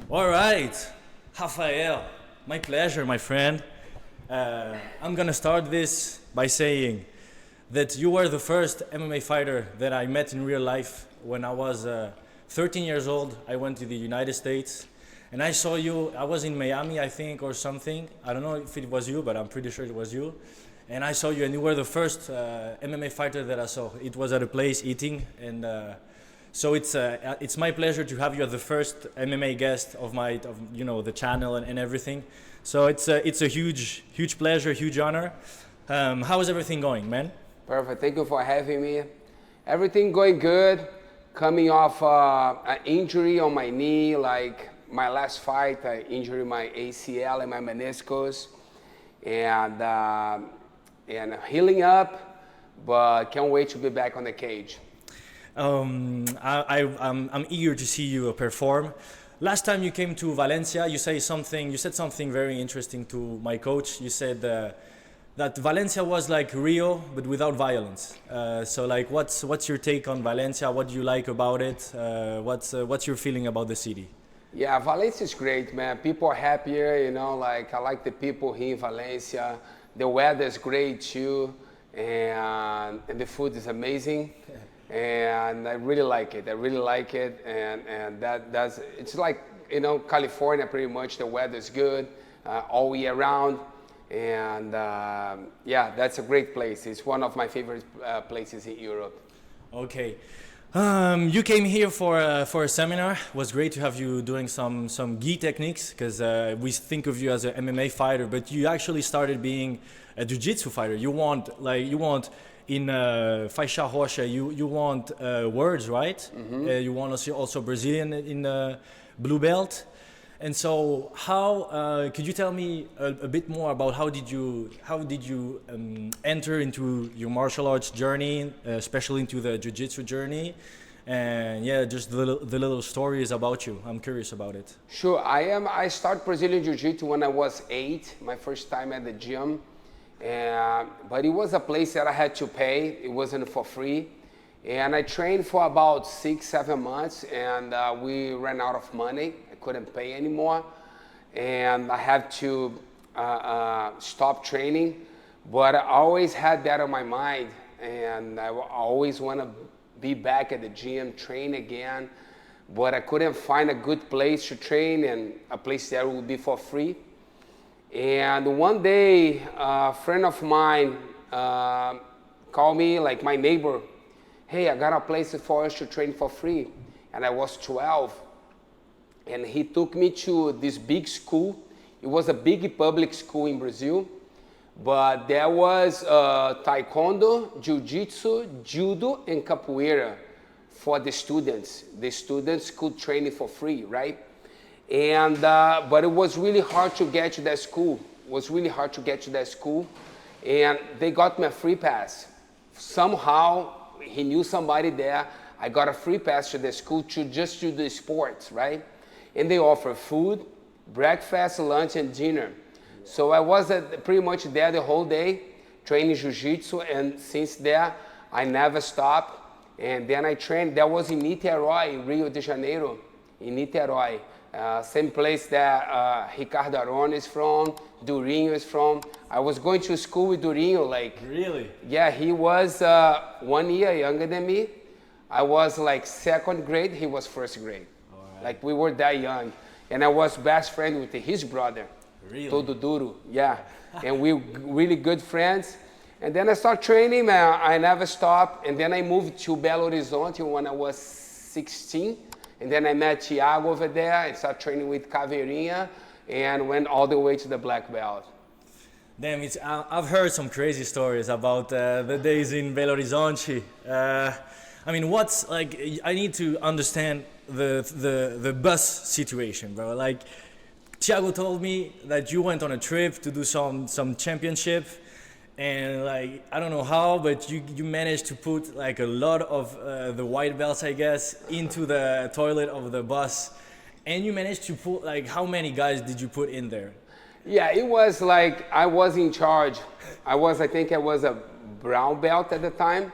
All right, Rafael, my pleasure, my friend. I'm gonna start this by saying that you were the first MMA fighter that I met in real life when I was 13 years old. I went to the United States and I saw you. I was in Miami, I think, or something. I don't know if it was you, but I'm pretty sure it was you. And I saw you, and you were the first MMA fighter that I saw. It was at a place eating, and so it's my pleasure to have you as the first MMA guest of the channel and everything. So it's a huge pleasure, huge honor. How is everything going, man? Perfect. Thank you for having me. Everything going good. Coming off an injury on my knee, like my last fight, I injured my ACL and my meniscus, and healing up, but can't wait to be back on the cage. I'm eager to see you perform. Last time you came to Valencia, you said something very interesting to my coach. You said that Valencia was like Rio, but without violence. So like, what's your take on Valencia? What do you like about it? What's your feeling about the city? Yeah, Valencia is great, man. People are happier, like I like the people here in Valencia. The weather is great too, and the food is amazing. And I really like it. And that's it's like California pretty much. The weather is good all year round, and yeah, that's a great place. It's one of my favorite places in Europe. Okay. You came here for a seminar. It was great to have you doing some gi techniques because we think of you as an MMA fighter, but you actually started being a jiu-jitsu fighter. You want in faixa roxa, you want words, right? Mm-hmm. You want also Brazilian in blue belt. And so, how could you tell me a bit more about how did you enter into your martial arts journey, especially into the jiu-jitsu journey, and yeah, just the little stories about you. I'm curious about it. Sure, I started Brazilian Jiu-Jitsu when I was 8, my first time at the gym. But it was a place that I had to pay. It wasn't for free. And I trained for about 6-7 months, and we ran out of money. I couldn't pay anymore, and I had to stop training. But I always had that on my mind, and I always want to be back at the gym, train again. But I couldn't find a good place to train and a place that would be for free. And one day, a friend of mine called me, like my neighbor, hey, I got a place for us to train for free. And I was 12. And he took me to this big school. It was a big public school in Brazil. But there was taekwondo, jiu-jitsu, judo, and capoeira for the students. The students could train it for free, right? And but it was really hard to get to that school. And they got me a free pass. Somehow he knew somebody there. I got a free pass to the school to just do the sports, right? And they offer food, breakfast, lunch, and dinner. So I was pretty much there the whole day training jiu-jitsu, and since there I never stopped. And then I trained. That was in Niterói, Rio de Janeiro, in Niterói. Same place that Ricardo Arona is from, Durinho is from. I was going to school with Durinho, like... Really? Yeah, he was 1 year younger than me. I was like second grade, he was first grade. Right. Like we were that young. And I was best friend with his brother. Really? Todo Duro, yeah. And we really good friends. And then I started training, man. I never stopped. And then I moved to Belo Horizonte when I was 16. And then I met Thiago over there. I started training with Caveirinha and went all the way to the black belt. Damn, I've heard some crazy stories about the days in Belo Horizonte. I mean, what's like? I need to understand the bus situation, bro. Like, Thiago told me that you went on a trip to do some championship, and like I don't know how, but you managed to put like a lot of the white belts, I guess, into the toilet of the bus, and you managed to put like how many guys did you put in there? Yeah, it was like I was in charge. I think I was a brown belt at the time,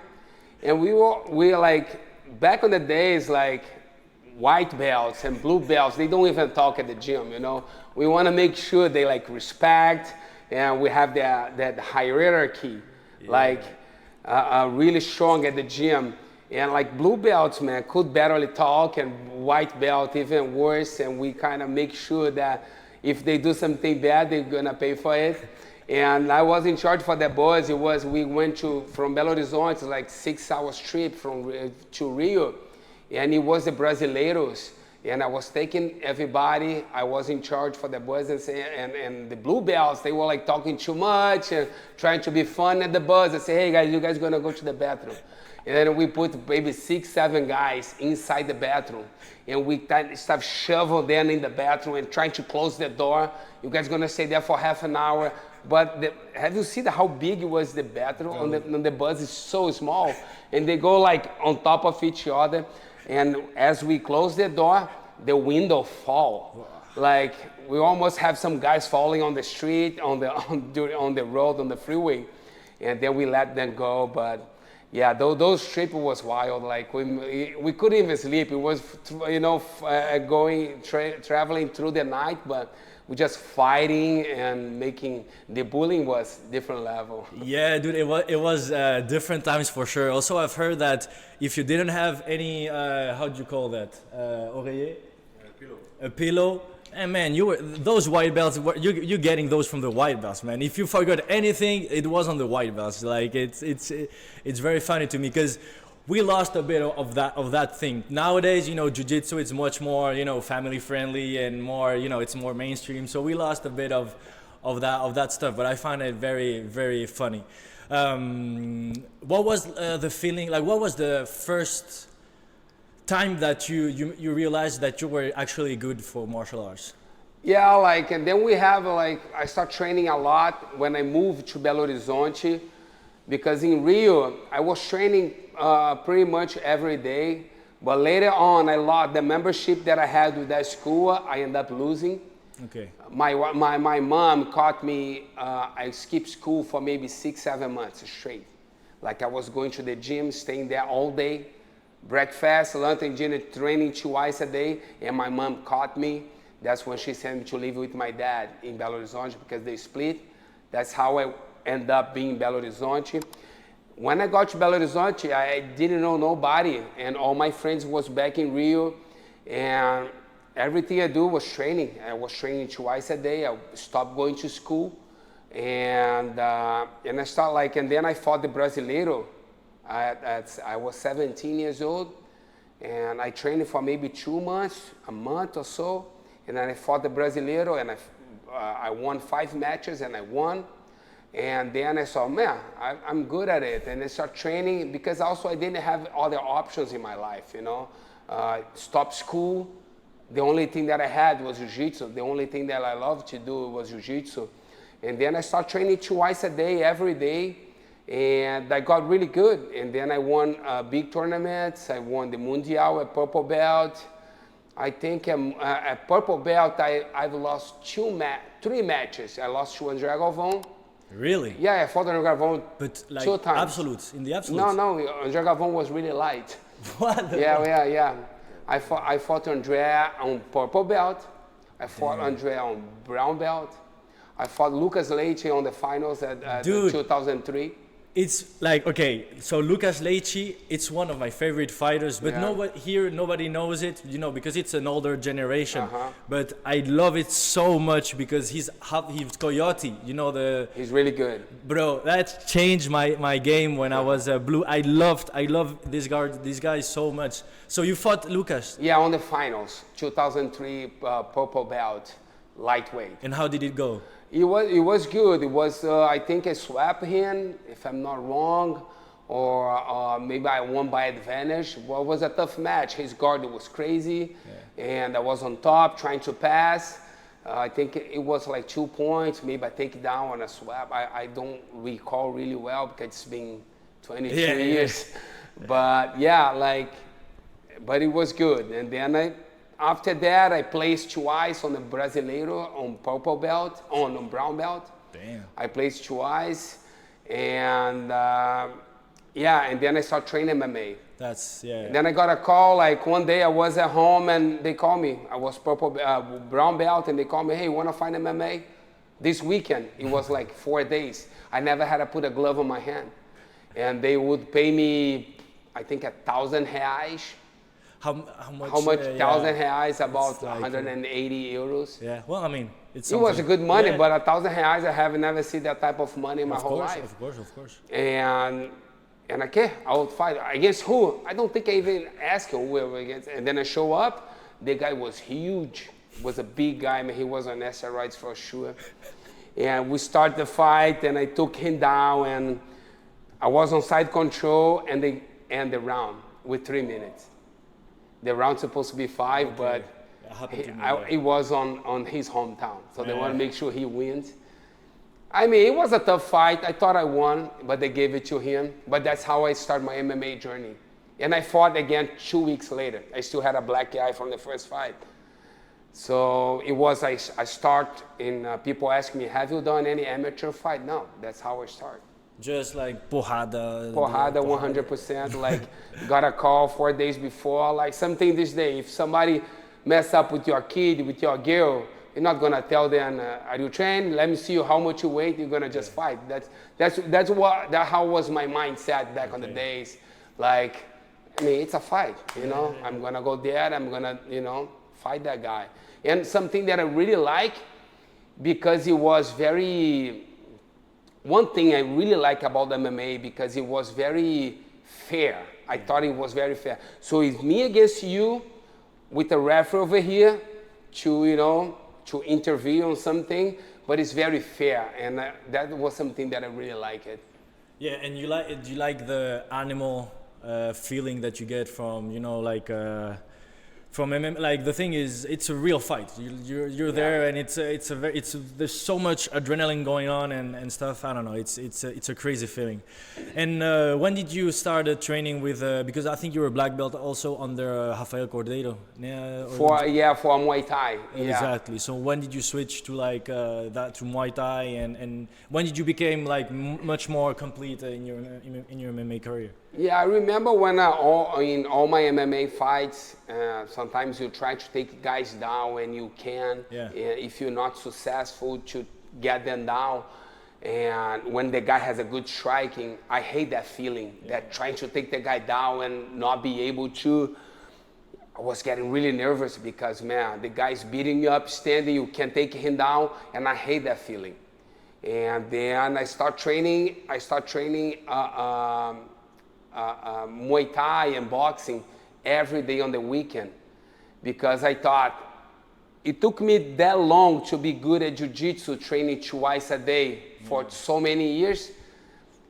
and we were like back in the days like white belts and blue belts, they don't even talk at the gym, you know. We want to make sure they like respect, and we have that hierarchy, like really strong at the gym. And like blue belts, man, could barely talk, and white belt even worse. And we kind of make sure that if they do something bad, they're gonna pay for it. And I was in charge for that boys. We went from Belo Horizonte, like 6 hours trip to Rio, and it was the Brasileiros. And I was taking everybody. I was in charge for the boys, and the blue belts, they were like talking too much and trying to be fun at the bus. I say, hey guys, you guys gonna go to the bathroom. And then we put maybe 6, 7 guys inside the bathroom. And we start shoveling them in the bathroom and trying to close the door. You guys gonna stay there for half an hour. But have you seen how big was the bathroom? On the bus is so small. And they go like on top of each other. And as we close the door, the window fall. Like we almost have some guys falling on the street, on the road, on the freeway. And then we let them go. But yeah, those trips was wild. Like we couldn't even sleep. It was, you know, traveling through the night, but we just fighting and making the bullying was different level. Yeah, dude, it was different times for sure. Also, I've heard that if you didn't have any, how do you call that, oreiller, a pillow. And man, those white belts. You getting those from the white belts, man. If you forgot anything, it was on the white belts. Like it's very funny to me because we lost a bit of that thing. Nowadays, you know, jiu-jitsu is much more, you know, family friendly and more, you know, it's more mainstream. So we lost a bit of that stuff. But I find it very, very funny. What was the feeling? Like, what was the first time that you realized that you were actually good for martial arts? Yeah, like, and then we have like, I start training a lot when I moved to Belo Horizonte, because in Rio, I was training pretty much every day, but later on, I lost the membership that I had with that school, I ended up losing. Okay. My mom caught me, I skipped school for maybe 6, 7 months straight. Like I was going to the gym, staying there all day, breakfast, lunch, and dinner, training twice a day, and my mom caught me. That's when she sent me to live with my dad in Belo Horizonte because they split. That's how I ended up being in Belo Horizonte. When I got to Belo Horizonte, I didn't know nobody, and all my friends was back in Rio, and everything I do was training. I was training twice a day. I stopped going to school, and I started like, and then I fought the Brasileiro. I was 17 years old, and I trained for maybe 2 months, a month or so, and then I fought the Brasileiro, and I won 5 matches, and I won. And then I saw, man, I'm good at it, and I started training because also I didn't have other options in my life, you know. Stopped school. The only thing that I had was jiu-jitsu. The only thing that I loved to do was jiu-jitsu. And then I started training twice a day, every day. And I got really good. And then I won big tournaments. I won the Mundial at purple belt. I think at purple belt, I've lost 3 matches. I lost to André Galvão. Really? Yeah, I fought André Galvão but like 2 times. Absolutes, in the absolutes? No, André Galvão was really light. What? Yeah. I fought André on purple belt. I fought André on brown belt. I fought Lucas Leite on the finals at 2003. It's like, okay, so Lucas Leite, it's one of my favorite fighters, but nobody knows it, you know, because it's an older generation. But I love it so much because he's Coyote, you know, he's really good. Bro, that changed my game when I was blue. I love this guy so much. So you fought Lucas? Yeah, on the finals, 2003 purple belt, lightweight. And how did it go? It was good. It was, I think I swept him, if I'm not wrong, or maybe I won by advantage. Well, it was a tough match. His guard was crazy, and I was on top trying to pass. I think it was like 2 points, maybe a takedown on a swap. I don't recall really well because it's been 22 years. But but it was good. And then after that, I placed twice on the Brasileiro on purple belt, on brown belt. Damn. I placed twice, and and then I started training MMA. That's yeah. Then I got a call, like one day I was at home and they called me. I was brown belt and they called me, hey, you want to fight MMA? This weekend, it was like 4 days. I never had to put a glove on my hand. And they would pay me, I think, 1,000 reais. How much? How much? 1,000 reais, about It's like, 180 euros. Yeah. Well, I mean, it's It was something. good money, Yeah. but 1,000 reais, I have never seen that type of money in my Of whole course, life. of course. And okay, I would fight against who? I don't think I even asked who we were against. And then I show up. The guy was huge. Was a big guy. I mean, he was on steroids for sure. And we start the fight, and I took him down, and I was on side control, and they end the round with 3 minutes. The round's supposed to be 5, but It happened to me, it was on his hometown, so they want to Yeah. make sure he wins. I mean, it was a tough fight. I thought I won, but they gave it to him. But that's how I started my MMA journey. And I fought again 2 weeks later. I still had a black eye from the first fight. So it was, I start in, people ask me, have you done any amateur fight? No, that's how I start. Just like porrada. Porrada 100%, like got a call 4 days before, like something this day. If somebody mess up with your kid, with your girl, you're not gonna tell them, are you trained? Let me see you how much you weigh. You're gonna just fight. That's how was my mindset back on the days. Like, I mean, it's a fight, you know. I'm gonna go there. I'm gonna, fight that guy. And something that I really like, because it was very. One thing I really like about MMA, because it was very fair. I thought it was very fair. So it's me against you, with a referee over here, to intervene on something, but it's very fair, and that was something that I really liked it. Yeah, and do you like the animal feeling that you get from from MMA? Like the thing is, it's a real fight. You're there, and there's so much adrenaline going on and stuff. I don't know. It's a crazy feeling. And when did you start training with? Because I think you were a black belt also under Rafael Cordeiro. Yeah. For Muay Thai. Yeah. Exactly. So when did you switch to like that to Muay Thai, and when did you become like much more complete in your MMA career? Yeah, I remember when in all my MMA fights, sometimes you try to take guys down and you can. Yeah. If you're not successful to get them down, and when the guy has a good striking, I hate that feeling, that trying to take the guy down and not be able to. I was getting really nervous because, man, the guy's beating you up, standing, you can't take him down, and I hate that feeling. And then I start training Muay Thai and boxing every day on the weekend, because I thought it took me that long to be good at jiu-jitsu, training twice a day for so many years.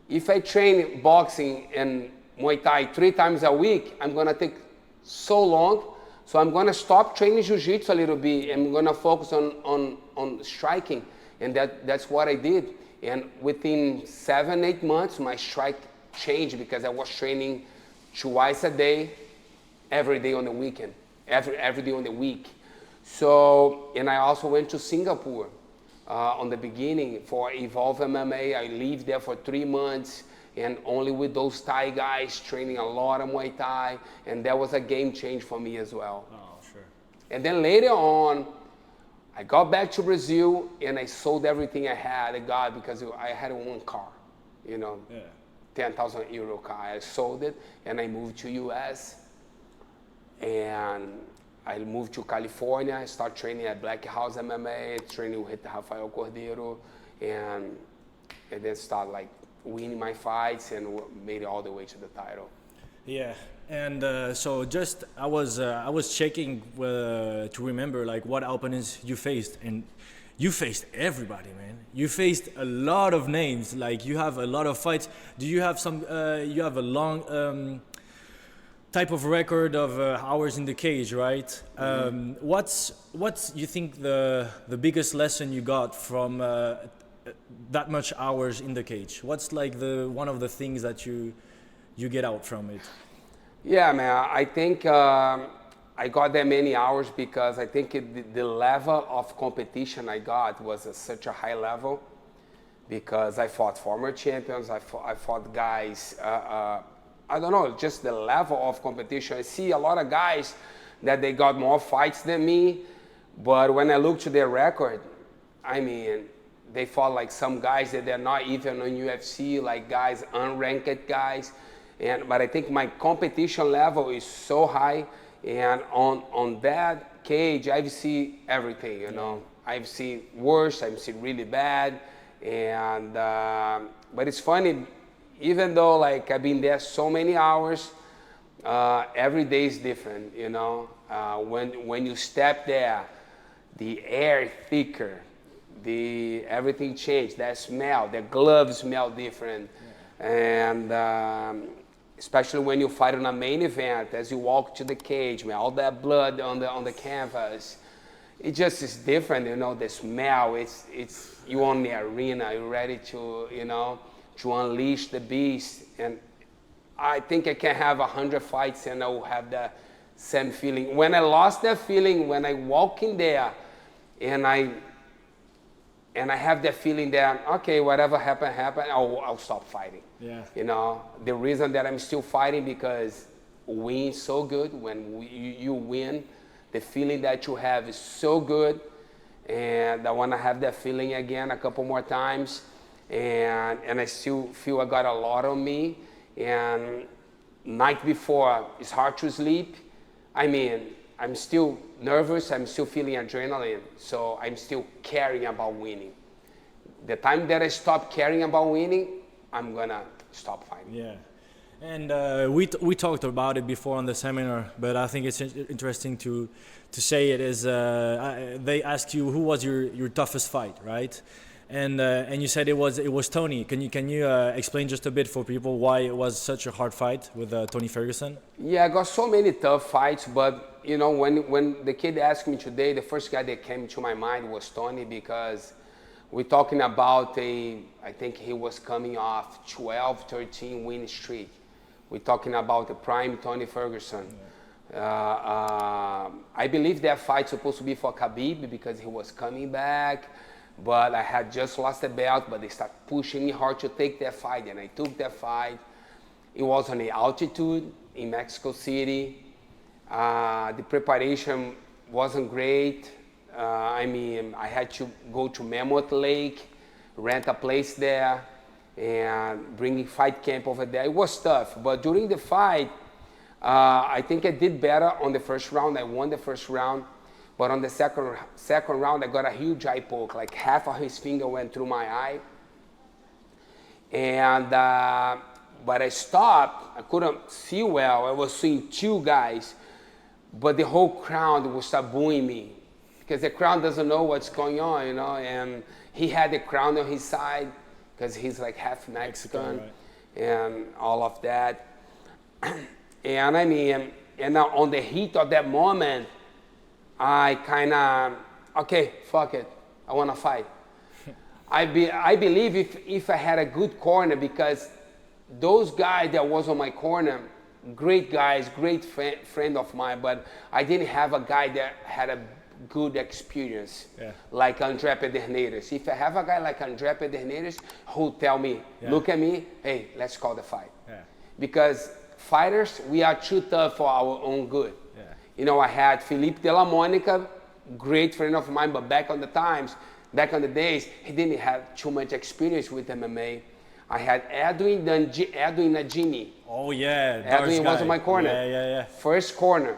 If I train boxing and Muay Thai 3 times a week, I'm gonna take so long. So I'm gonna stop training jiu-jitsu a little bit. I'm gonna focus on striking, and that's what I did. And within 7-8 months, my strike changed, because I was training twice a day, every day on the weekend, every day on the week. So, and I also went to Singapore on the beginning for Evolve MMA. I lived there for 3 months, and only with those Thai guys, training a lot of Muay Thai, and that was a game change for me as well. Oh, sure. And then later on, I got back to Brazil, and I sold everything I had. Because I had one car, Yeah. 10,000 euro car. I sold it, and I moved to US, and I moved to California. I started training at Black House MMA, training with Rafael Cordeiro, and then start like winning my fights and made it all the way to the title. Yeah, and so just I was checking to remember like what opponents you faced, and you faced everybody, man. You faced a lot of names. Like you have a lot of fights. Do you have some? You have a long type of record of hours in the cage, right? What's you think the biggest lesson you got from that much hours in the cage? What's like one of the things that you get out from it? Yeah, man. I think I got that many hours because I think the level of competition I got was such a high level, because I fought former champions. I fought guys. I don't know, just the level of competition. I see a lot of guys that they got more fights than me, but when I look to their record, I mean, they fought like some guys that they're not even on UFC, like guys, unranked guys. But I think my competition level is so high, and on that cage, I've seen everything, you know. I've seen worse, I've seen really bad, and but it's funny, even though like I've been there so many hours, every day is different, you know. When you step there, the air thicker, everything changed. That smell, the gloves smell different, and especially when you fight on a main event, as you walk to the cage, man, all that blood on the canvas, it just is different, you know. The smell, it's you on the arena, you're ready to, you know, to unleash the beast. And I think I can have 100 fights and I will have that same feeling. When I lost that feeling, when I walk in there, and I have that feeling that, okay, whatever happened, I'll stop fighting. Yeah. You know, the reason that I'm still fighting because win's so good. When you win, the feeling that you have is so good. And I want to have that feeling again a couple more times. And I still feel I got a lot on me. And night before, it's hard to sleep. I mean, I'm still nervous, I'm still feeling adrenaline, so I'm still caring about winning. The time that I stop caring about winning, I'm gonna stop fighting. Yeah, and we talked about it before on the seminar, but I think it's interesting to say it is. They asked you who was your toughest fight, right? And you said it was Tony. Can you explain just a bit for people why it was such a hard fight with Tony Ferguson? Yeah, I got so many tough fights, but you know, when the kid asked me today, the first guy that came to my mind was Tony, because we're talking about I think he was coming off 12, 13 win streak. We're talking about the prime Tony Ferguson. I believe that fight's supposed to be for Khabib because he was coming back. But I had just lost the belt, but they started pushing me hard to take that fight, and I took that fight. It was on the altitude in Mexico City. The preparation wasn't great. I mean, I had to go to Mammoth Lake, rent a place there, and bring fight camp over there. It was tough, but during the fight, I think I did better on the first round. I won the first round. But on the second round, I got a huge eye poke, like half of his finger went through my eye. And, but I stopped, I couldn't see well. I was seeing two guys, but the whole crowd would start booing me because the crowd doesn't know what's going on, you know. And he had the crowd on his side because he's like half Mexican, right, and all of that. And I mean, and on the heat of that moment, I kind of, okay, fuck it, I want to fight. I believe if I had a good corner, because those guys that was on my corner, great guys, great friend of mine, but I didn't have a guy that had a good experience, like Andre Pederneiras. If I have a guy like Andre Pederneiras who tell me, look at me, hey, let's call the fight. Because fighters, we are too tough for our own good. You know, I had Felipe de la Monica, great friend of mine, but back on the days, he didn't have too much experience with MMA. I had Edwin Najimi. Oh yeah, Edwin was on my corner. Yeah. First corner.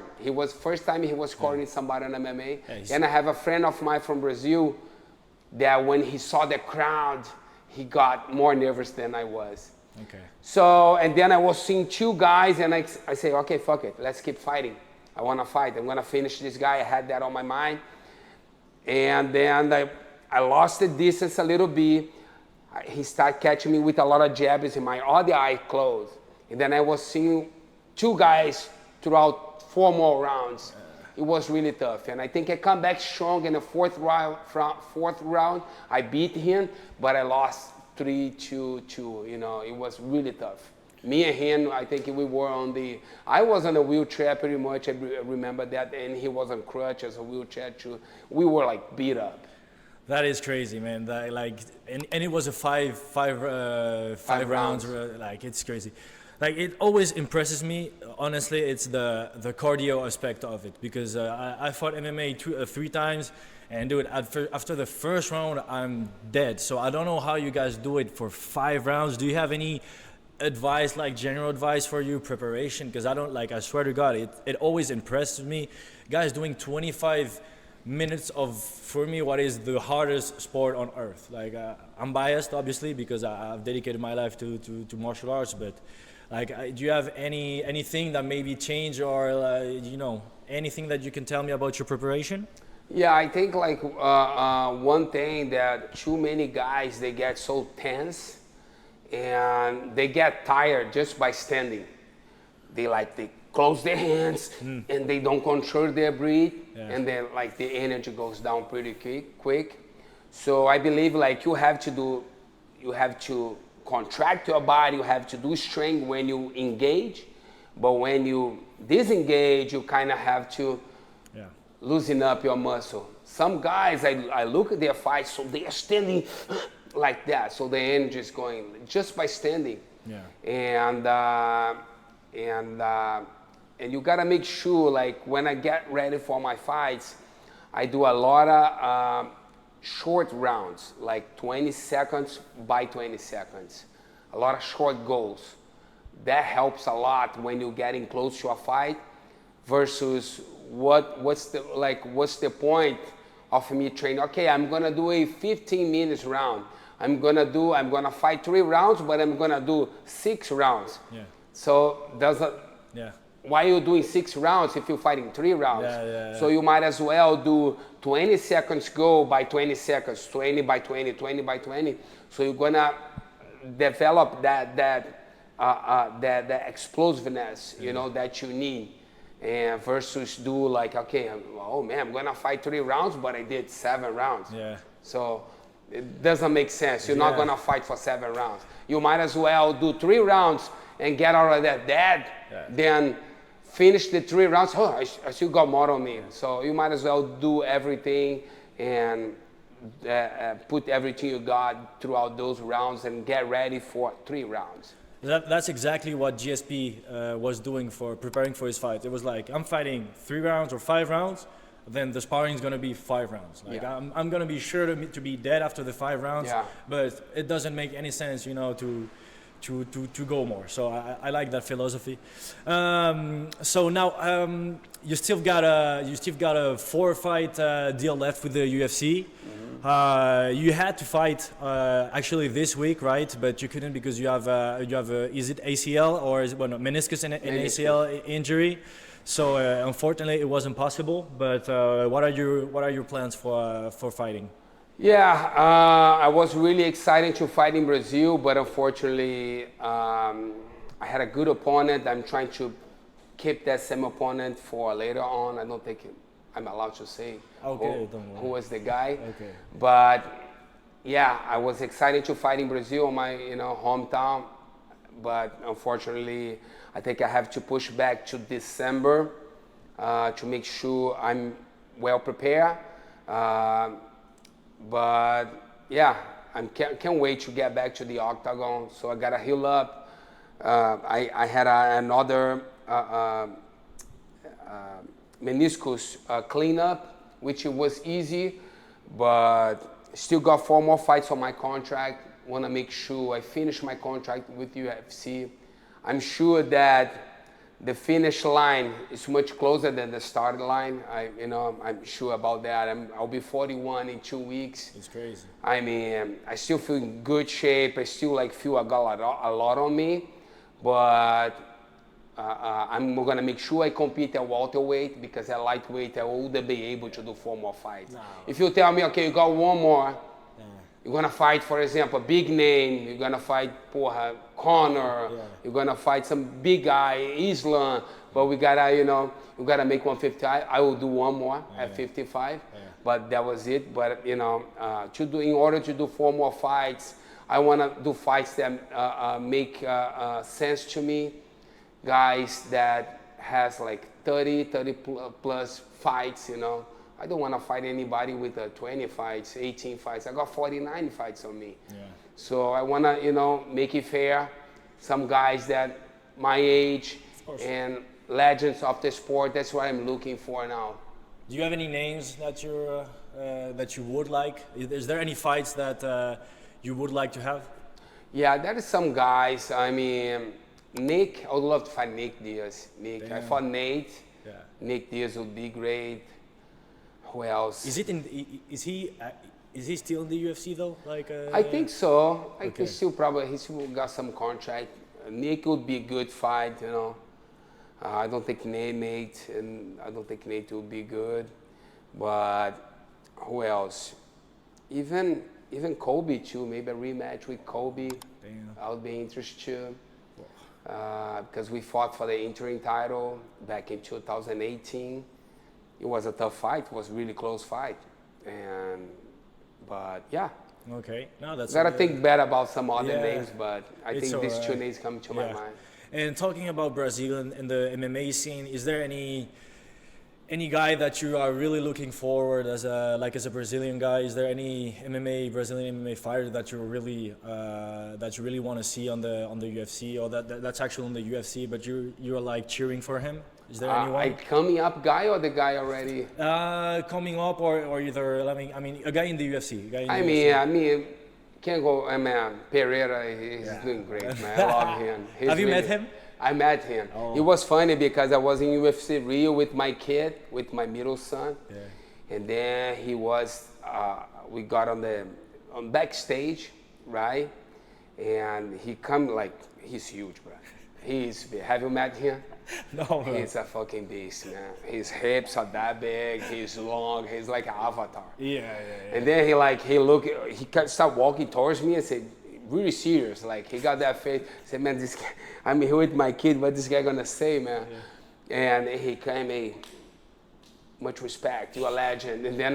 First time he was cornering somebody on MMA. Yeah, and I have a friend of mine from Brazil that when he saw the crowd, he got more nervous than I was. Okay. So, and then I was seeing two guys, and I say, okay, fuck it, let's keep fighting. I want to fight. I'm going to finish this guy. I had that on my mind. And then I lost the distance a little bit. He started catching me with a lot of jabs, and my other eye closed. And then I was seeing two guys throughout 4 more rounds. It was really tough. And I think I come back strong in the fourth round. I beat him, but I lost 3-2. You know, it was really tough. Me and him, I think we were I was on a wheelchair pretty much, I remember that, and he was on crutch as a wheelchair too. We were like beat up. That is crazy, man. That, like, and it was a five rounds. Like, it's crazy. like it always impresses me. Honestly, it's the cardio aspect of it because I fought MMA three times, and dude, after the first round, I'm dead. So I don't know how you guys do it for 5 rounds. Do you have any advice, like general advice for you preparation? Because I don't like. I swear to God, it always impresses me, guys doing 25 minutes of, for me, what is the hardest sport on earth. Like I'm biased obviously because I've dedicated my life to martial arts, but like do you have anything that maybe changed or anything that you can tell me about your preparation? Yeah, I think like one thing that too many guys, they get so tense and they get tired just by standing. They close their hands and they don't control their breath, and then like the energy goes down pretty quick. So I believe like you have to contract your body, you have to do strength when you engage, but when you disengage, you kind of have to loosen up your muscle. Some guys, I look at their fights, so they are standing like that, so the energy is going just by standing. And you gotta make sure, like when I get ready for my fights, I do a lot of short rounds, like 20 seconds by 20 seconds, a lot of short goals. That helps a lot when you're getting close to a fight versus what's the point of me training? Okay, I'm gonna do a 15 minutes round. I'm gonna fight 3 rounds, but I'm gonna do 6 rounds. So why are you doing 6 rounds if you're fighting 3 rounds? So you might as well do 20 seconds go by 20 seconds, 20 by 20, 20 by 20. So you're gonna develop that explosiveness, that you need. And versus do like, okay, oh man, I'm gonna fight 3 rounds, but I did 7 rounds. So it doesn't make sense. You're not gonna fight for 7 rounds. You might as well do 3 rounds and get out of that dead, then finish the 3 rounds. Oh, I still got more on me. So you might as well do everything and put everything you got throughout those rounds and get ready for 3 rounds. That's exactly what GSP was doing for preparing for his fight. It was like, I'm fighting 3 rounds or 5 rounds, then the sparring is going to be 5 rounds. Like I'm going to be sure to be dead after the 5 rounds, but it doesn't make any sense, to go more. So I like that philosophy. So now you still got a 4-fight deal left with the UFC. You had to fight actually this week, right? But you couldn't because you have is it ACL or is it meniscus and ACL injury? So unfortunately, it wasn't possible. But what are your plans for fighting? Yeah, I was really excited to fight in Brazil, but unfortunately, I had a good opponent. I'm trying to keep that same opponent for later on. I don't think I'm allowed to say who was the guy. But yeah, I was excited to fight in Brazil, my hometown. But unfortunately, I think I have to push back to December to make sure I'm well prepared. But yeah, I can't wait to get back to the octagon. So I gotta heal up. I had another meniscus cleanup, which it was easy, but still got 4 more fights on my contract. Want to make sure I finish my contract with UFC. I'm sure that the finish line is much closer than the start line. I'm sure about that. I'll be 41 in 2 weeks. It's crazy. I mean, I still feel in good shape. I still feel I got a lot on me, but I'm gonna make sure I compete at welterweight because at lightweight I wouldn't be able to do 4 more fights. No. If you tell me, okay, you got 1 more, you're gonna fight, for example, a big name. You're gonna fight Conor. You're gonna fight some big guy, Islam. But we gotta, we gotta make 150. I will do 1 more at 55. But that was it. But in order to do 4 more fights, I wanna do fights that make sense to me. Guys that has like 30 plus fights, I don't want to fight anybody with 20 fights, 18 fights. I got 49 fights on me. So I want to, make it fair. Some guys that my age course. and legends of the sport. That's what I'm looking for now. Do you have any names that you would like? Is there any fights that you would like to have? Yeah, there are some guys. I mean, Nick, I would love to fight Nick Diaz. Nick, I Damn. fought Nate. Yeah. Nick Diaz would be great. Who else? Is he still in the UFC though? Like I think so. I Okay. think he still got some contract. Nick would be a good fight, you know. I don't think Nate, and I don't think Nate would be good. But who else? Even Kobe too. Maybe a rematch with Kobe. Damn. I would be interested. Because we fought for the interim title back in 2018. It was a tough fight. It was a really close fight. But yeah, Okay. No, that's gotta think bad about some other Yeah. names, but I It's think these two alright. names come to my Yeah. mind. And talking about Brazil and the MMA scene, is there any guy that you are really looking forward as a Brazilian guy? Is there any Brazilian MMA fighter that you really want to see on the UFC, or that's actually on the UFC, but you're like cheering for him? Is there A anyone coming up guy or the guy already? coming up, or either? I mean, a guy in the UFC. A guy in the I UFC. mean, can't go. I mean, Pereira, he's doing great, man. I love him. He's Have you met really- him? I met him. Oh. It was funny because I was in UFC Rio with my kid, with my middle son, Yeah. and then he was. We got on backstage, right? And he come like he's huge, bro. Have you met him? No, bro. He's a fucking beast, man. His hips are that big. He's long. He's like an avatar. Yeah. And then he started walking towards me and said, really serious, like he got that face. Said, man, this guy, I'm here with my kid, what this guy gonna say, man? And he came, hey, much respect, you're a legend. And then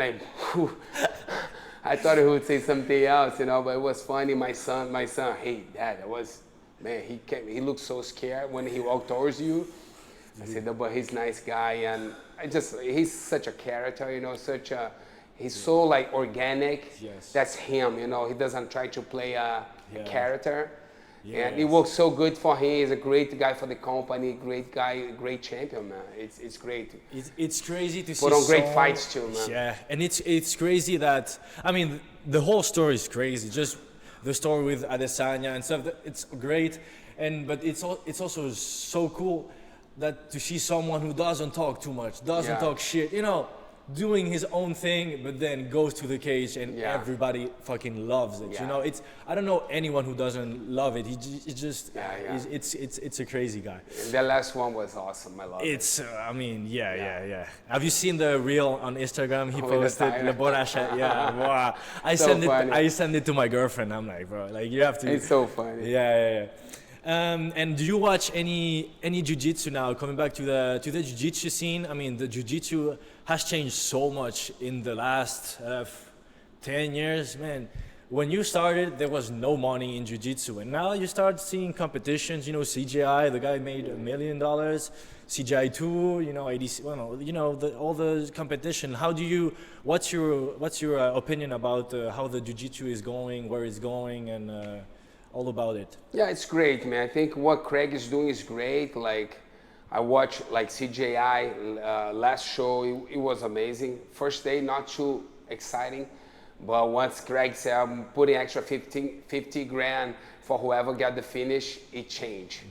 I thought he would say something else, you know, but it was funny. My son, hey, Dad, man, he looked so scared when he walked towards you. I said, no, but he's a nice guy, and he's such a character, you know, he's so like organic. Yes. That's him, you know, he doesn't try to play a character. And it Yes. works so good for him. He's a great guy for the company, great guy, great champion, man. It's great. It's crazy to see. Put on great fights too, man. Yeah, and it's crazy that, I mean, the whole story is crazy. Just the story with Adesanya and stuff. It's great, but it's also so cool that to see someone who doesn't talk too much, doesn't Yeah. talk shit, you know, doing his own thing, but then goes to the cage and Yeah. everybody fucking loves it. Yeah. You know, I don't know anyone who doesn't love it. It's just Yeah. it's a crazy guy. And the last one was awesome. I love it. It's, I mean, yeah. Have you seen the reel on Instagram he with the posted? tiger. The Borasha, yeah. Wow. So funny. I send it to my girlfriend. I'm like, bro, like you have to. It's so funny. Yeah. And do you watch any jiu-jitsu now? Coming back to the jiu-jitsu scene, I mean, the jiu-jitsu has changed so much in the last 10 years, man. When you started, there was no money in jiu-jitsu, and now you start seeing competitions. You know, CGI, the guy made $1 million. CGI 2, you know, ADC, well, you know, all the competition. What's your opinion about how the jiu-jitsu is going, where it's going, and all about it? Yeah, it's great, man. I think what Craig is doing is great. Like, I watched like CJI last show. It was amazing. First day, not too exciting, but once Craig said I'm putting extra 50 grand for whoever got the finish, it changed.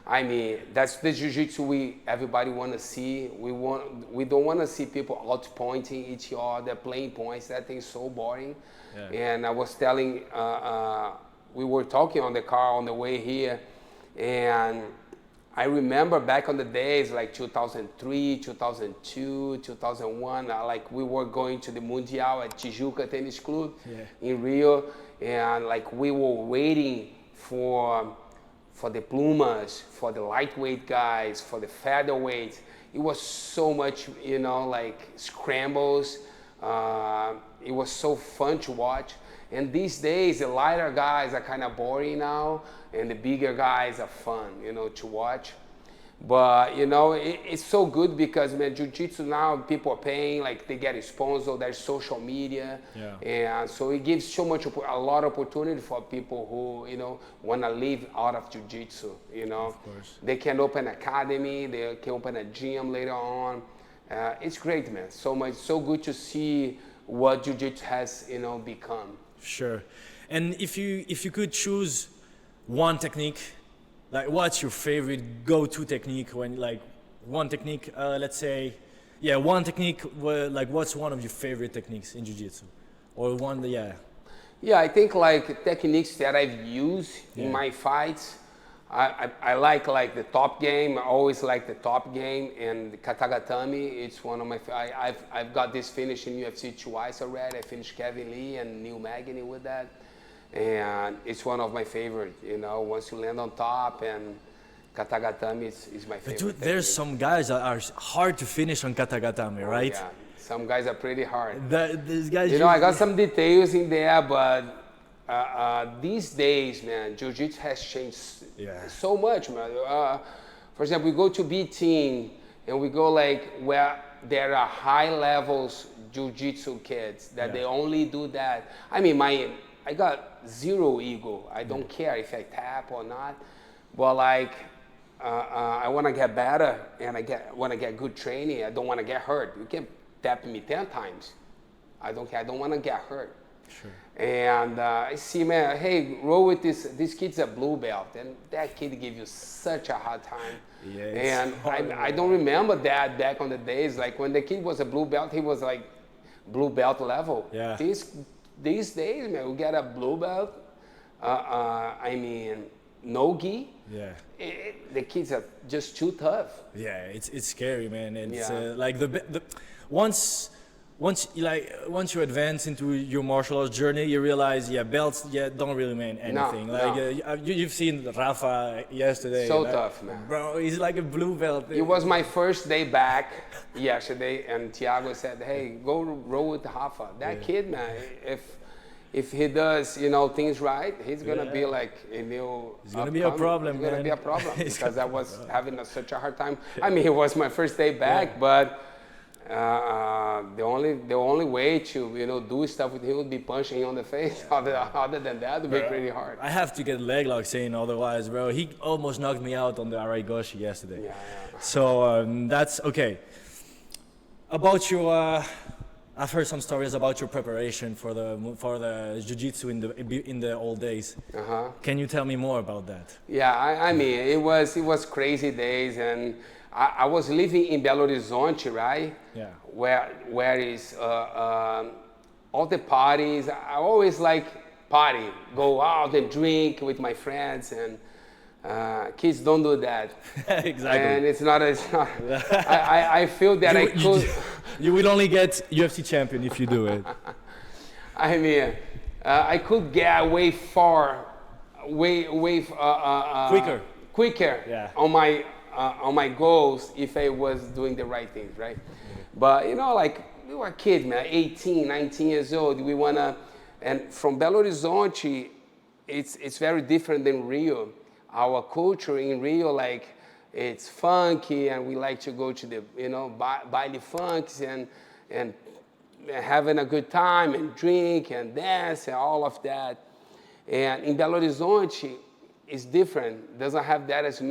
I mean, that's the jiu-jitsu everybody want to see. We don't want to see people out-pointing each other, playing points. That thing's so boring. Yeah. And I was telling. We were talking on the car on the way here, and I remember back on the days like 2003, 2002, 2001, like we were going to the Mundial at Tijuca Tennis Club in Rio, and like we were waiting for the Plumas, for the lightweight guys, for the featherweights. It was so much, you know, like scrambles. It was so fun to watch. And these days, the lighter guys are kind of boring now, and the bigger guys are fun, you know, to watch. But you know, it's so good because man, jiu-jitsu now people are paying, like they get sponsored. There's social media, and so it gives so much a lot of opportunity for people who you know want to live out of jiu-jitsu. You know, Of course. they can open academy, they can open a gym later on. It's great, man. So much, so good to see what jiu-jitsu has you know become. Sure. And if you could choose one technique, like what's your favorite go-to technique when like one technique, let's say, yeah, one technique, like what's one of your favorite techniques in jiu-jitsu? Or one, yeah. Yeah, I think like techniques that I've used in my fights. I like the top game. I always like the top game, and the katagatame. It's one of my. I've got this finish in UFC twice already. I finished Kevin Lee and Neil Magny with that, and it's one of my favorite. You know, once you land on top, and katagatame is my favorite. Dude, there's some guys that are hard to finish on katagatame, right? Yeah, some guys are pretty hard. These guys. You know, I got some details in there, but these days, man, jiu-jitsu has changed so much, man. For example, we go to B-Team and we go like where there are high levels jiu-jitsu kids that they only do that. I mean, I got zero ego. I don't care if I tap or not, but like I want to get better and want to get good training. I don't want to get hurt. You can tap me 10 times. I don't care. I don't want to get hurt. Sure. And I see, man, hey, roll with this. This kid's a blue belt, and that kid give you such a hard time. Yeah, and I don't remember that back on the days. Like when the kid was a blue belt, he was like blue belt level. Yeah. These days, man, we get a blue belt. I mean, no gi. Yeah. The kids are just too tough. Yeah, it's scary, man. It's Yeah. like the once you advance into your martial arts journey, you realize belts don't really mean anything. You've seen Rafa yesterday. So tough, man. Bro, he's like a blue belt. It was my first day back yesterday, and Thiago said, "Hey, go roll with Rafa." That kid, man, if he does, you know, things right, he's gonna be like a new. It's gonna be a problem, It's gonna man. be a problem because I was having such a hard time. I mean, it was my first day back, but the only way to do stuff with him would be punching him on the face. Other than that, it would be pretty hard. I have to get leg lock saying otherwise, bro. He almost knocked me out on the Arai Goshi yesterday. Yeah. So that's okay. About your, I've heard some stories about your preparation for the jiu-jitsu in the old days. Can you tell me more about that? Yeah, I mean, it was crazy days, and I was living in Belo Horizonte, right? Yeah. Where is all the parties. I always like party, go out and drink with my friends, and kids don't do that. Exactly. And it's not. I feel that I could. You will only get UFC champion if you do it. I mean, I could get way quicker Yeah. on my goals if I was doing the right things, right? But like we were kids, man, 18, 19 years old. We wanna, and from Belo Horizonte, it's very different than Rio. Our culture in Rio, like, it's funky, and we like to go to the baile funks and having a good time and drink and dance and all of that. And in Belo Horizonte, it's different. Doesn't have that as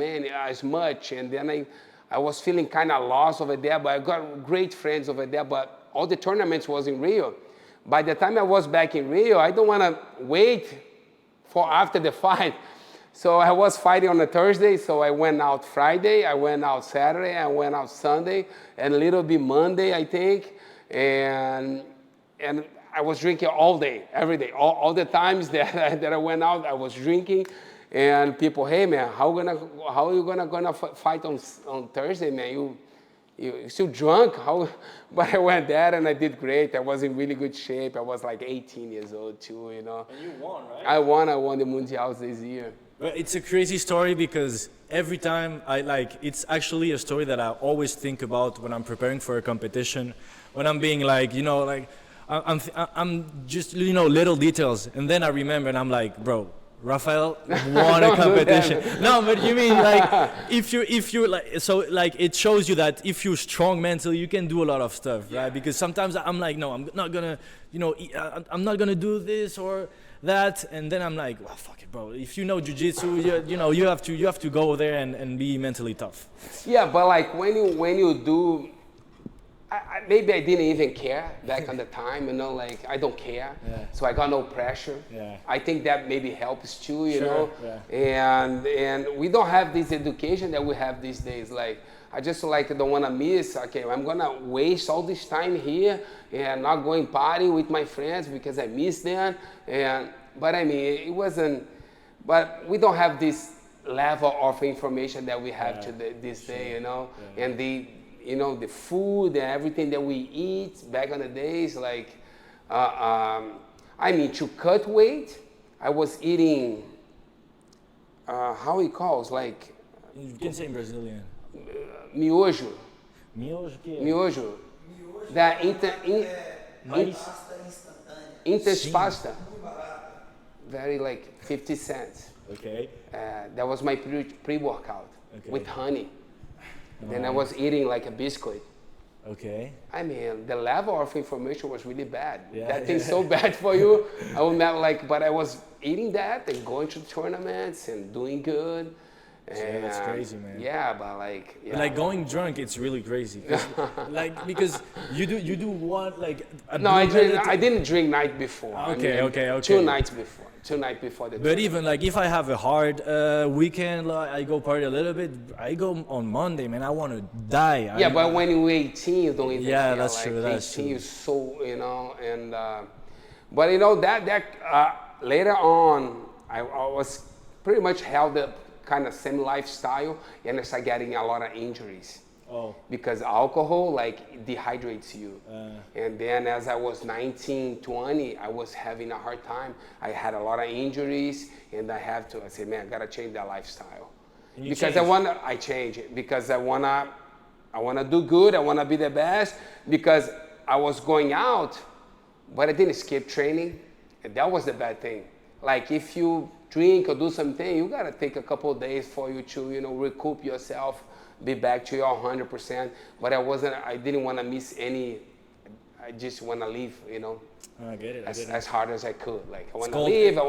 much. And then I was feeling kind of lost over there, but I got great friends over there. But all the tournaments was in Rio. By the time I was back in Rio, I don't want to wait for after the fight. So I was fighting on a Thursday, so I went out Friday, I went out Saturday, I went out Sunday, and a little bit Monday, I think. And I was drinking all day, every day. All the times that I went out, I was drinking. And people, hey man, how are you gonna fight on Thursday, man? You still drunk? How? But I went there and I did great. I was in really good shape. I was like 18 years old too, And you won, right? I won the Mundials this year. Well, it's a crazy story because every time it's actually a story that I always think about when I'm preparing for a competition, when I'm being I'm just little details, and then I remember and I'm like, bro, Rafael won a Don't do competition. that. No, but you mean like if you like so like it shows you that if you're strong mentally, you can do a lot of stuff, right? Because sometimes I'm like, no, I'm not gonna, I'm not gonna do this or that, and then I'm like, well, fuck it, bro. If you know jujitsu, you have to go there and be mentally tough. Yeah, but like when you do, maybe I didn't even care back on the time, like I don't care. Yeah. So I got no pressure. Yeah. I think that maybe helps too, you Sure, know. yeah. And we don't have this education that we have these days. Like I just like don't want to miss. Okay, I'm gonna waste all this time here and not going party with my friends because I miss them. But I mean, it wasn't. But we don't have this level of information that we have this day, you know. Yeah. And the food and everything that we eat back in the days, like, I mean, to cut weight, I was eating, how it calls, like, You can say in Brazilian. miojo. Miojo que é? Miojo. That Mais Intes pasta. Very like 50 cents. okay. That was my pre-workout Okay. with honey. Then I was eating like a biscuit. Okay. I mean, the level of information was really bad. Yeah, That thing's so bad for you. I would not like, but I was eating that and going to tournaments and doing good. Yeah, that's crazy, man. Yeah, but like, yeah. But like going drunk, it's really crazy. Because you do one like. A No, I didn't drink night before. Okay, okay. 2 nights before. 2 nights before the But tournament. even like if I have a hard weekend, like, I go party a little bit. I go on Monday, man. I want to die. Yeah, but when you're 18, you don't even Yeah, care. that's like, true, that's 18 true. is so, and but that later on, I was pretty much held up kind of same lifestyle, and I started getting a lot of injuries. Oh. Because alcohol like dehydrates you. And then as I was 19, 20, I was having a hard time. I had a lot of injuries, and I said, man, I gotta change that lifestyle. And you Because changed. I change it because I wanna do good. I wanna be the best because I was going out, but I didn't skip training, and that was the bad thing. Like if you drink or do something, you gotta take a couple of days for you to recoup yourself, be back to your 100%. But I didn't want to miss any. I just want to leave, I get it. as hard as I could. Like I want to called- leave. I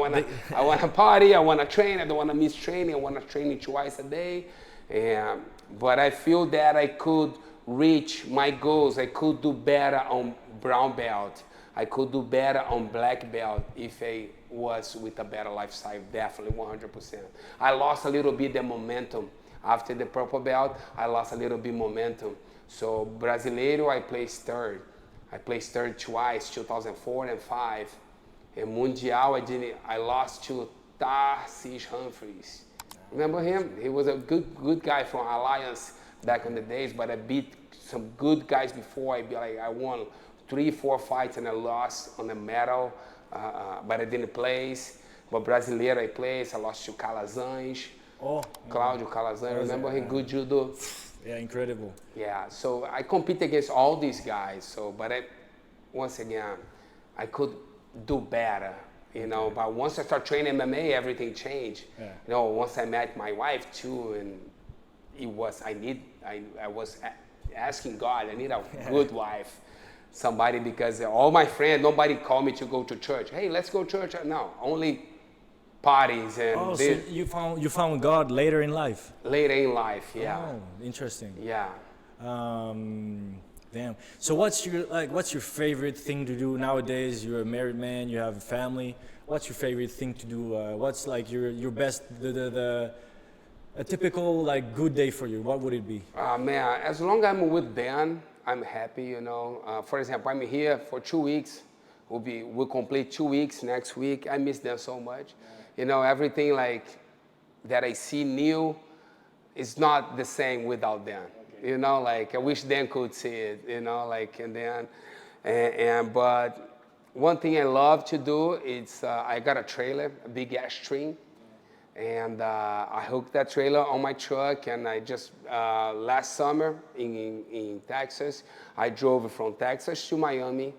want to party. I want to train. I don't want to miss training. I want to train twice a day. But I feel that I could reach my goals. I could do better on brown belt. I could do better on black belt if I was with a better lifestyle, definitely 100%. I lost a little bit the momentum. After the purple belt, I lost a little bit momentum. So Brasileiro, I placed third. I placed third twice, 2004 and 5. And Mundial, I lost to Tarsis Humphreys. Remember him? He was a good guy from Alliance back in the days, but I beat some good guys before. I won 3-4 fights and I lost on the medal, but I didn't place. But Brasileiro I placed. I lost to Calazans. Oh. Claudio Calazans, remember him? Good judo. Yeah, incredible. Yeah, so I compete against all these guys. But once again, I could do better, But once I start training MMA, everything changed. Yeah. Once I met my wife too, and I was asking God, I need a good wife. Somebody, because all my friends, nobody called me to go to church. Hey, let's go to church. No, only parties and Oh, so you found God later in life. later in life. Yeah, Oh, interesting. yeah. Damn. So what's your favorite thing to do nowadays? You're a married man. You have a family. What's your favorite thing to do? What's like your best a typical like good day for you? What would it be? Man, as long as I'm with Dan, I'm happy. For example, I'm here for 2 weeks. We'll complete 2 weeks next week. I miss them so much. Everything like that I see new is not the same without them. Like I wish Dan could see it. But one thing I love to do is I got a trailer, a big ass string, and I hooked that trailer on my truck. And I just last summer in Texas, I drove from Texas to Miami.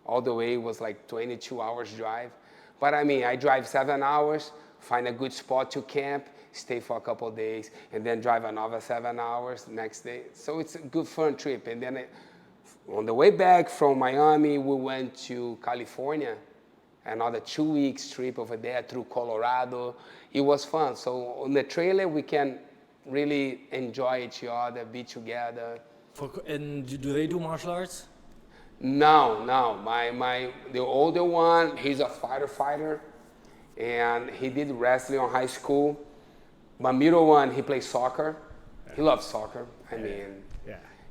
All the way was like 22 hours drive. But I mean, I drive 7 hours. find a good spot to camp, stay for a couple of days, and then drive another 7 hours next day. So it's a good fun trip. And then on the way back from Miami, we went to California, another 2 weeks trip over there through Colorado. It was fun. So on the trailer, we can really enjoy each other, be together. And do they do martial arts? No. The older one, he's a fighter, and he did wrestling in high school. My middle one, he plays soccer. He loves soccer. I mean,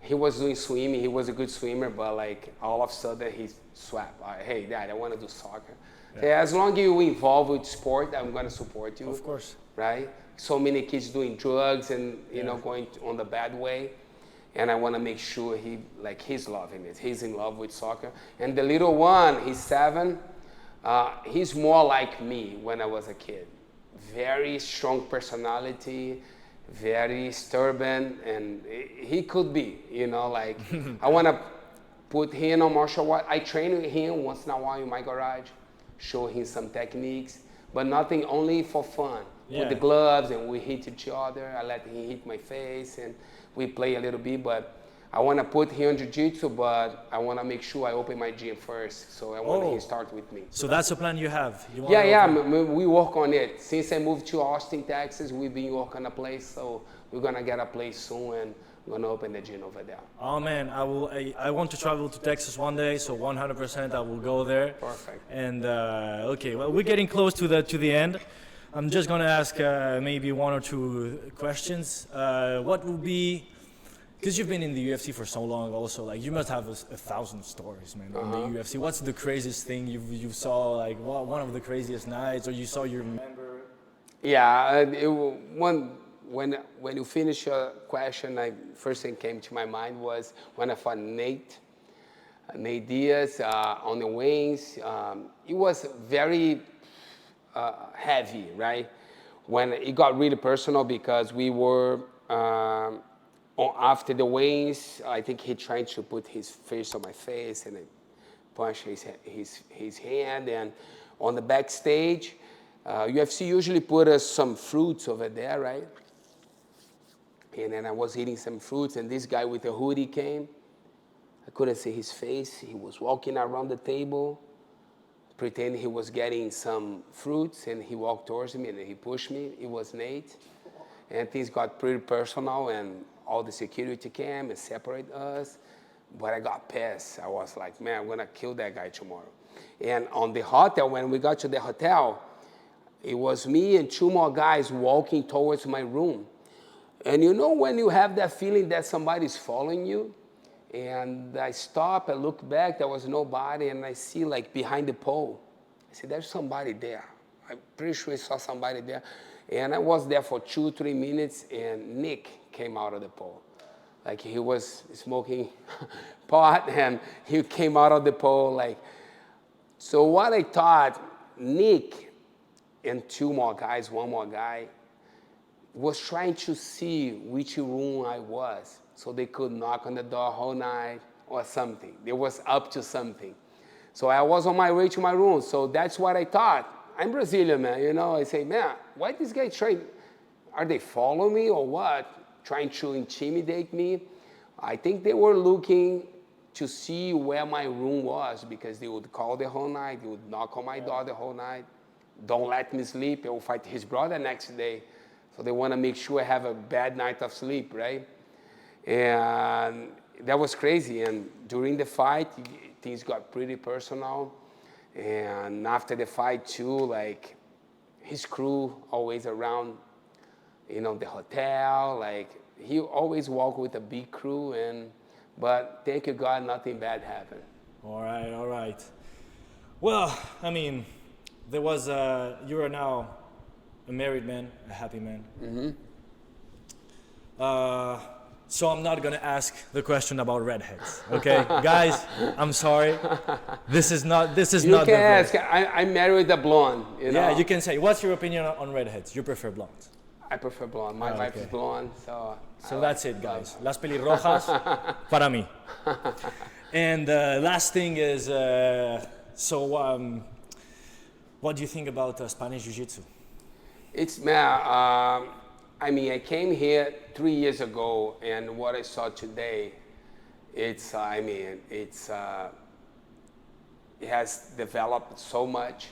he was doing swimming. He was a good swimmer, but like all of a sudden he swapped. Hey, Dad, I want to do soccer. Yeah, as long as you involved with sport, I'm going to support you. Of course. Right? So many kids doing drugs and going on the bad way. And I want to make sure he's loving it. He's in love with soccer. And the little one, he's 7. He's more like me when I was a kid. Very strong personality, very stubborn, and he could be, I want to put him on martial arts. I train with him once in a while in my garage, show him some techniques, but nothing, only for fun. With the gloves, and we hit each other. I let him hit my face, and we play a little bit, but I want to put him in jiu-jitsu, but I want to make sure I open my gym first, so I want him to start with me. So that's the plan you have? We work on it. Since I moved to Austin, Texas, we've been working on a place, so we're going to get a place soon, and we're going to open the gym over there. Oh man, I want to travel to Texas one day, so 100% I will go there. Perfect. And okay, well, we're getting close to the end. I'm just going to ask maybe 1 or 2 questions. What would be, because you've been in the UFC for so long also, like you must have 1,000 stories, man, on the UFC. What's the craziest thing you saw, like one of the craziest nights, or you saw you remember? Yeah, when you finish your question, first thing came to my mind was when I fought Nate Diaz on the wings. It was very heavy, right? When it got really personal because we were after the weigh-ins, I think he tried to put his fist on my face and I punched his hand. And on the backstage, UFC usually put us some fruits over there, right? And then I was eating some fruits, and this guy with a hoodie came. I couldn't see his face. He was walking around the table, pretending he was getting some fruits, and he walked towards me and he pushed me. It was Nate. And things got pretty personal, and all the security came and separated us. But I got pissed. I was like, man, I'm gonna kill that guy tomorrow. And on the hotel, when we got to the hotel, it was me and 2 more guys walking towards my room. And you know when you have that feeling that somebody's following you? And I stop, I look back, there was nobody, and I see like behind the pole. I said, there's somebody there. I'm pretty sure I saw somebody there. And I was there for 2-3 minutes, and Nick came out of the pole. Like he was smoking pot, and he came out of the pole. Like, so what I thought, Nick and 2 more guys, 1 more guy, was trying to see which room I was, so they could knock on the door whole night or something. They was up to something. So I was on my way to my room, so that's what I thought. I'm Brazilian, man, you know. I say, man, why this guy trying, are they following me or what? Trying to intimidate me? I think they were looking to see where my room was, because they would call the whole night, they would knock on my door the whole night. Don't let me sleep, I will fight his brother next day. So they want to make sure I have a bad night of sleep, right? And that was crazy. And during the fight, things got pretty personal. And after the fight too, like his crew always around, you know, the hotel. Like he always walked with a big crew. But thank you God, nothing bad happened. All right. Well, I mean, there was you are now a married man, a happy man. Mm-hmm. So I'm not gonna ask the question about redheads, okay? Guys, I'm sorry. This is not. You can ask. I'm married a blonde. You know? Yeah, you can say. What's your opinion on redheads? You prefer blondes? I prefer blonde. My wife is blonde, so. So that's it, guys. Las pelirrojas para mí. And last thing is, what do you think about Spanish Jiu-Jitsu? It's man. I mean, I came here 3 years ago, and what I saw today, it's. I mean, it's. It has developed so much,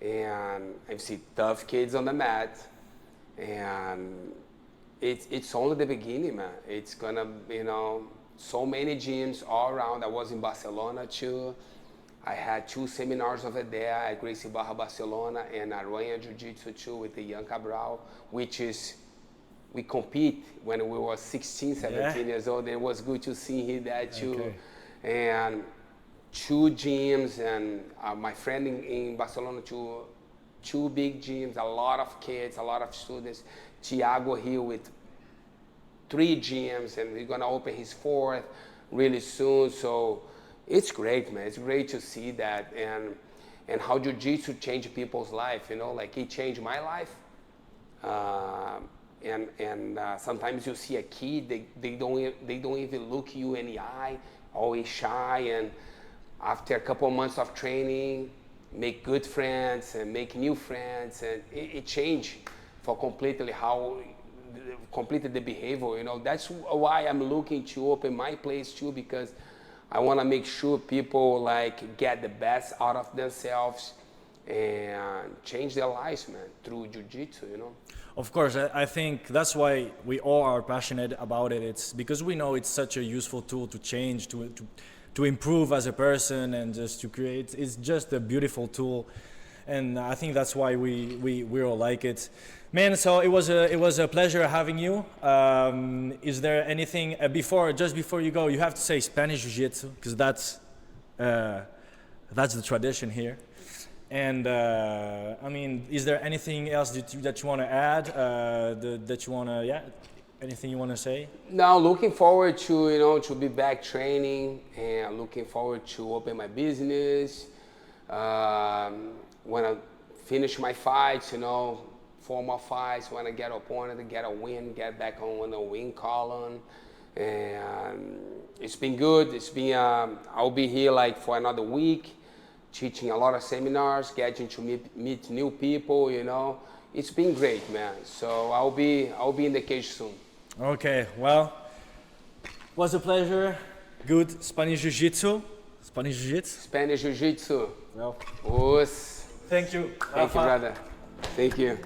and I see tough kids on the mat, and it's only the beginning, man. It's gonna, so many gyms all around. I was in Barcelona too. I had 2 seminars over there at Gracie Barra Barcelona and Aranha Jiu-Jitsu too with the young Cabral, which is, we compete when we were 16, 17 years old. It was good to see that too. Okay. And 2 gyms, and my friend in Barcelona, 2 big gyms, a lot of kids, a lot of students. Thiago here with 3 gyms, and we're gonna open his 4th really soon. So it's great, man. It's great to see that, and how jiu-jitsu changed people's life. Like it changed my life. And sometimes you see a kid, they don't even look you in the eye, always shy, and after a couple of months of training, make good friends and make new friends, and it changed for completely the behavior. That's why I'm looking to open my place too, because I want to make sure people like get the best out of themselves and change their lives, man, through jiu-jitsu. Of course, I think that's why we all are passionate about it. It's because we know it's such a useful tool to change, to improve as a person, and just to create. It's just a beautiful tool, and I think that's why we all like it, man. So it was a pleasure having you. Is there anything just before you go? You have to say Spanish Jiu-Jitsu, because that's the tradition here. And I mean, is there anything else that you want to add? That you want to, anything you want to say? Now, looking forward to to be back training, and looking forward to open my business. When I finish my fights, formal fights, when I get opponent, get a win, get back on the win column. And it's been good. It's been, I'll be here like for another week, teaching a lot of seminars, getting to meet new people, It's been great, man. So I'll be in the cage soon. Okay, well, was a pleasure. Good Spanish Jiu-Jitsu. Spanish Jiu-Jitsu. Spanish Jiu-Jitsu. Well, Os. thank you. Thank you, brother. Thank you.